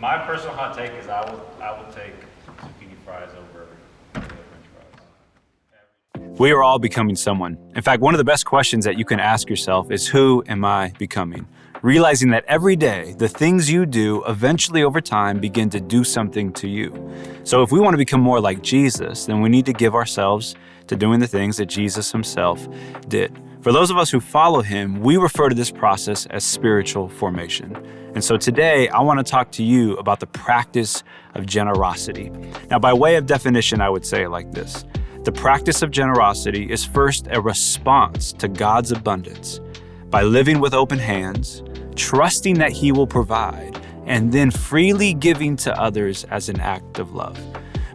My personal hot take is I would take zucchini fries over French fries. We are all becoming someone. In fact, one of the best questions that you can ask yourself is, who am I becoming? Realizing that every day, the things you do eventually over time begin to do something to you. So if we want to become more like Jesus, then we need to give ourselves to doing the things that Jesus himself did. For those of us who follow him, we refer to this process as spiritual formation. And so today, I want to talk to you about the practice of generosity. Now, by way of definition, I would say it like this. The practice of generosity is first a response to God's abundance by living with open hands, trusting that he will provide, and then freely giving to others as an act of love.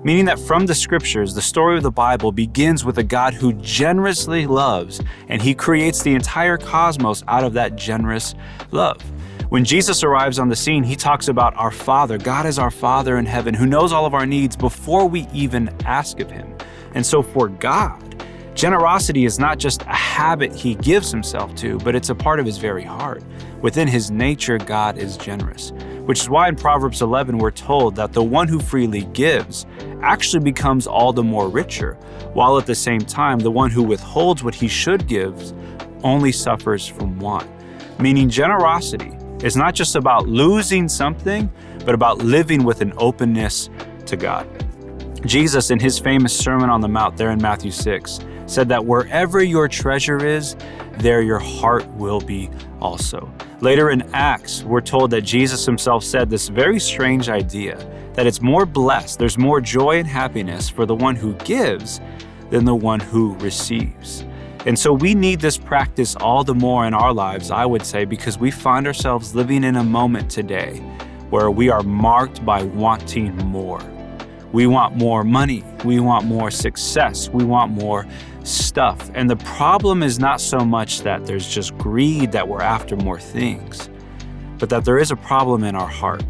Meaning that from the scriptures, the story of the Bible begins with a God who generously loves, and he creates the entire cosmos out of that generous love. When Jesus arrives on the scene, he talks about our Father. God is our Father in heaven who knows all of our needs before we even ask of him. And so for God, generosity is not just a habit he gives himself to, but it's a part of his very heart. Within his nature, God is generous, which is why in Proverbs 11, we're told that the one who freely gives actually becomes all the more richer, while at the same time, the one who withholds what he should give only suffers from want. Meaning generosity is not just about losing something, but about living with an openness to God. Jesus, in his famous Sermon on the Mount there in Matthew 6, said that wherever your treasure is, there your heart will be also. Later in Acts, we're told that Jesus himself said this very strange idea, that it's more blessed, there's more joy and happiness for the one who gives than the one who receives. And so we need this practice all the more in our lives, I would say, because we find ourselves living in a moment today where we are marked by wanting more. We want more money. We want more success. We want more stuff. And the problem is not so much that there's just greed that we're after more things, but that there is a problem in our heart.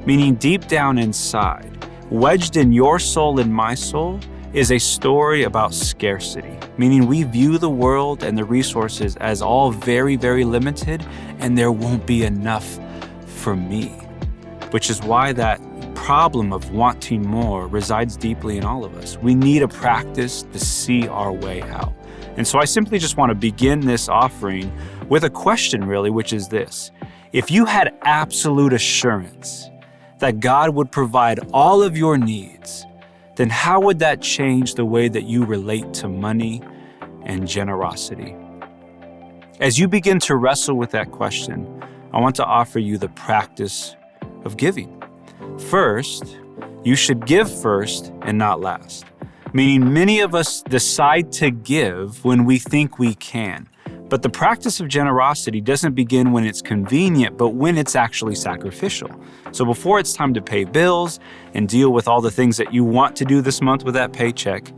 Meaning deep down inside, wedged in your soul and my soul, is a story about scarcity. Meaning we view the world and the resources as all very, very limited, and there won't be enough for me. Which is why that problem of wanting more resides deeply in all of us. We need a practice to see our way out. And so I simply just want to begin this offering with a question, really, which is this. If you had absolute assurance that God would provide all of your needs, then how would that change the way that you relate to money and generosity? As you begin to wrestle with that question, I want to offer you the practice of giving. First, you should give first and not last. Meaning many of us decide to give when we think we can. But the practice of generosity doesn't begin when it's convenient, but when it's actually sacrificial. So before it's time to pay bills and deal with all the things that you want to do this month with that paycheck,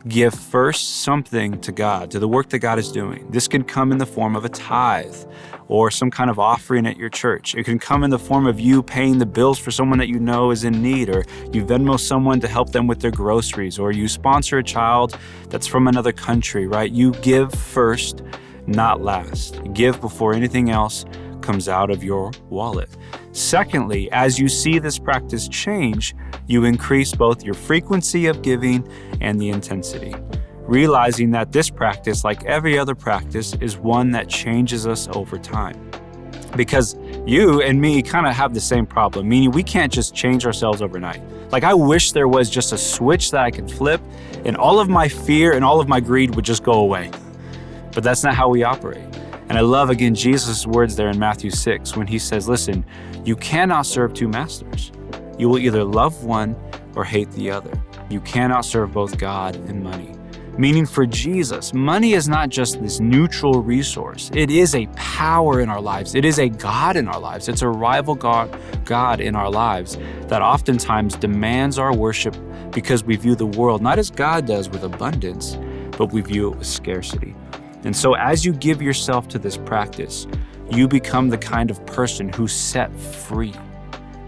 give first something to God, to the work that God is doing. This can come in the form of a tithe or some kind of offering at your church. It can come in the form of you paying the bills for someone that you know is in need, or you Venmo someone to help them with their groceries, or you sponsor a child that's from another country, right? You give first, not last. Give before anything else comes out of your wallet. Secondly, as you see this practice change, you increase both your frequency of giving and the intensity, realizing that this practice, like every other practice, is one that changes us over time. Because you and me kind of have the same problem, meaning we can't just change ourselves overnight. Like I wish there was just a switch that I could flip and all of my fear and all of my greed would just go away. But that's not how we operate. And I love, again, Jesus' words there in Matthew 6 when he says, listen, you cannot serve two masters. You will either love one or hate the other. You cannot serve both God and money. Meaning for Jesus, money is not just this neutral resource. It is a power in our lives. It is a God in our lives. It's a rival God in our lives that oftentimes demands our worship because we view the world not as God does with abundance, but we view it with scarcity. And so as you give yourself to this practice, you become the kind of person who's set free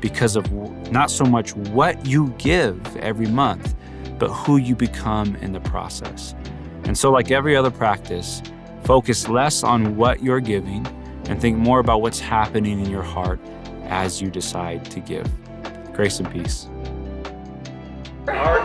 because of not so much what you give every month, but who you become in the process. And so like every other practice, focus less on what you're giving and think more about what's happening in your heart as you decide to give. Grace and peace. Our